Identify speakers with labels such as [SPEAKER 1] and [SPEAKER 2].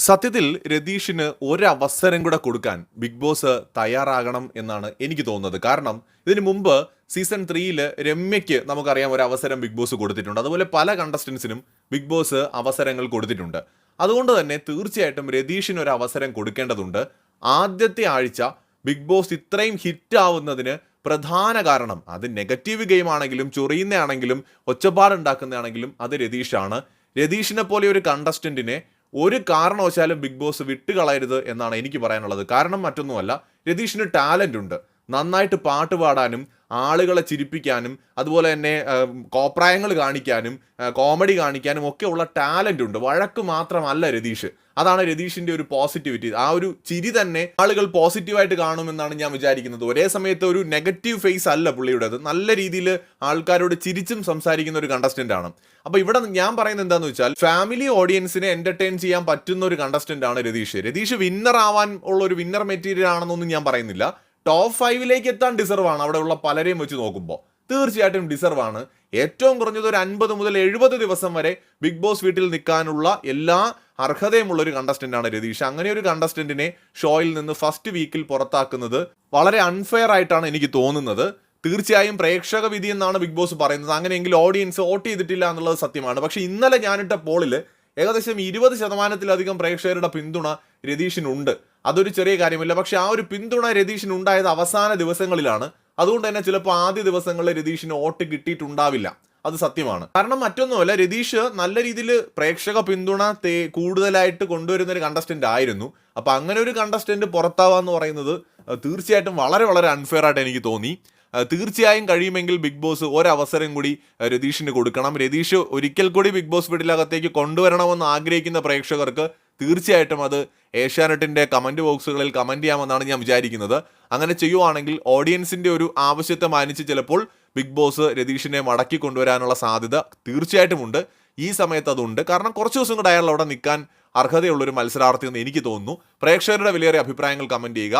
[SPEAKER 1] സത്യത്തിൽ രതീഷിന് ഒരവസരം കൂടെ കൊടുക്കാൻ ബിഗ് ബോസ് തയ്യാറാകണം എന്നാണ് എനിക്ക് തോന്നുന്നത്. കാരണം ഇതിനു മുമ്പ് സീസൺ 3 രമ്യയ്ക്ക് നമുക്കറിയാം ഒരു അവസരം ബിഗ് ബോസ് കൊടുത്തിട്ടുണ്ട്. അതുപോലെ പല കണ്ടസ്റ്റൻസിനും ബിഗ് ബോസ് അവസരങ്ങൾ കൊടുത്തിട്ടുണ്ട്. അതുകൊണ്ട് തന്നെ തീർച്ചയായിട്ടും രതീഷിന് ഒരു അവസരം കൊടുക്കേണ്ടതുണ്ട്. ആദ്യത്തെ ആഴ്ച ബിഗ് ബോസ് ഇത്രയും ഹിറ്റ് ആവുന്നതിന് പ്രധാന കാരണം അത് നെഗറ്റീവ് ഗെയിം ആണെങ്കിലും ചൊറിയുന്നതാണെങ്കിലും ഒച്ചപ്പാടുണ്ടാക്കുന്നതാണെങ്കിലും അത് രതീഷാണ്. രതീഷിനെ പോലെ ഒരു കണ്ടസ്റ്റന്റിനെ ഒരു കാരണവശാലും ബിഗ് ബോസ് വിട്ടുകളയരുത് എന്നാണ് എനിക്ക് പറയാനുള്ളത്. കാരണം മറ്റൊന്നുമല്ല, രതീഷിന് ടാലൻ്റ് ഉണ്ട്. നന്നായിട്ട് പാട്ട് പാടാനും ആളുകളെ ചിരിപ്പിക്കാനും അതുപോലെ തന്നെ കോപ്രായങ്ങൾ കാണിക്കാനും കോമഡി കാണിക്കാനും ഒക്കെ ഉള്ള ടാലൻ്റ് ഉണ്ട്. വഴക്ക് മാത്രമല്ല രതീഷ്. അതാണ് രതീഷിൻ്റെ ഒരു പോസിറ്റിവിറ്റി. ആ ഒരു ചിരി തന്നെ ആളുകൾ പോസിറ്റീവായിട്ട് കാണുമെന്നാണ് ഞാൻ വിചാരിക്കുന്നത്. ഒരേ സമയത്ത് ഒരു നെഗറ്റീവ് ഫേസ് അല്ല പുള്ളിയുടേത്. നല്ല രീതിയിൽ ആൾക്കാരോട് ചിരിച്ചും സംസാരിക്കുന്ന ഒരു കണ്ടസ്റ്റൻ്റ് ആണ്. അപ്പോൾ ഇവിടെ ഞാൻ പറയുന്നത് എന്താണെന്ന് വെച്ചാൽ, ഫാമിലി ഓഡിയൻസിനെ എൻ്റർടൈൻ ചെയ്യാൻ പറ്റുന്ന ഒരു കണ്ടസ്റ്റൻ്റ് ആണ് രതീഷ്. രതീഷ് വിന്നർ ആവാൻ ഉള്ള ഒരു വിന്നർ മെറ്റീരിയൽ ആണെന്നൊന്നും ഞാൻ പറയുന്നില്ല. ടോപ്പ് 5 എത്താൻ ഡിസർവ് ആണ്. അവിടെയുള്ള പലരെയും വെച്ച് നോക്കുമ്പോൾ തീർച്ചയായിട്ടും ഡിസർവ് ആണ്. ഏറ്റവും കുറഞ്ഞത് ഒരു 50 മുതൽ 70 ദിവസം വരെ ബിഗ് ബോസ് വീട്ടിൽ നിൽക്കാനുള്ള എല്ലാ അർഹതയുമുള്ള ഒരു കണ്ടസ്റ്റന്റ് ആണ് രതീഷ്. അങ്ങനെ ഒരു കണ്ടസ്റ്റന്റിനെ ഷോയിൽ നിന്ന് ഫസ്റ്റ് വീക്കിൽ പുറത്താക്കുന്നത് വളരെ അൺഫെയർ ആയിട്ടാണ് എനിക്ക് തോന്നുന്നത്. തീർച്ചയായും പ്രേക്ഷക വിധി എന്നാണ് ബിഗ് ബോസ് പറയുന്നത്. അങ്ങനെയെങ്കിൽ ഓഡിയൻസ് വോട്ട് ചെയ്തിട്ടില്ല എന്നുള്ളത് സത്യമാണ്. പക്ഷേ ഇന്നലെ ഞാനിട്ട പോളിൽ ഏകദേശം 20% പ്രേക്ഷകരുടെ പിന്തുണ രതീഷിനുണ്ട്. അതൊരു ചെറിയ കാര്യമില്ല. പക്ഷെ ആ ഒരു പിന്തുണ രതീഷിനുണ്ടായത് അവസാന ദിവസങ്ങളിലാണ്. അതുകൊണ്ട് തന്നെ ചിലപ്പോൾ ആദ്യ ദിവസങ്ങളിൽ രതീഷിന് വോട്ട് കിട്ടിയിട്ടുണ്ടാവില്ല. അത് സത്യമാണ്. കാരണം മറ്റൊന്നുമല്ല, രതീഷ് നല്ല രീതിയിൽ പ്രേക്ഷക പിന്തുണ കൂടുതലായിട്ട് കൊണ്ടുവരുന്ന ഒരു കണ്ടസ്റ്റന്റ് ആയിരുന്നു. അപ്പം അങ്ങനെ ഒരു കണ്ടസ്റ്റന്റ് പുറത്താവുക എന്ന് പറയുന്നത് തീർച്ചയായിട്ടും വളരെ വളരെ അൺഫെയർ ആയിട്ട് എനിക്ക് തോന്നി. തീർച്ചയായും കഴിയുമെങ്കിൽ ബിഗ് ബോസ് ഒരവസരം കൂടി രതീഷിന് കൊടുക്കണം. രതീഷ് ഒരിക്കൽ കൂടി ബിഗ് ബോസ് വീട്ടിലകത്തേക്ക് കൊണ്ടുവരണമെന്ന് ആഗ്രഹിക്കുന്ന പ്രേക്ഷകർക്ക് തീർച്ചയായിട്ടും അത് ഏഷ്യാനെറ്റിൻ്റെ കമൻറ്റ് ബോക്സുകളിൽ കമൻറ്റ് ചെയ്യാമെന്നാണ് ഞാൻ വിചാരിക്കുന്നത്. അങ്ങനെ ചെയ്യുവാണെങ്കിൽ ഓഡിയൻസിൻ്റെ ഒരു ആവശ്യത്തെ മാനിച്ച് ചിലപ്പോൾ ബിഗ് ബോസ് രതീഷിനെ മടക്കി കൊണ്ടുവരാനുള്ള സാധ്യത തീർച്ചയായിട്ടുമുണ്ട്. ഈ സമയത്ത് അതുണ്ട്. കാരണം കുറച്ച് ദിവസം കൂടെ അയാൾ അവിടെ നിൽക്കാൻ അർഹതയുള്ളൊരു മത്സരാർത്ഥി എന്ന് എനിക്ക് തോന്നുന്നു. പ്രേക്ഷകരുടെ വിലയേറിയ അഭിപ്രായങ്ങൾ കമൻറ്റ് ചെയ്യുക.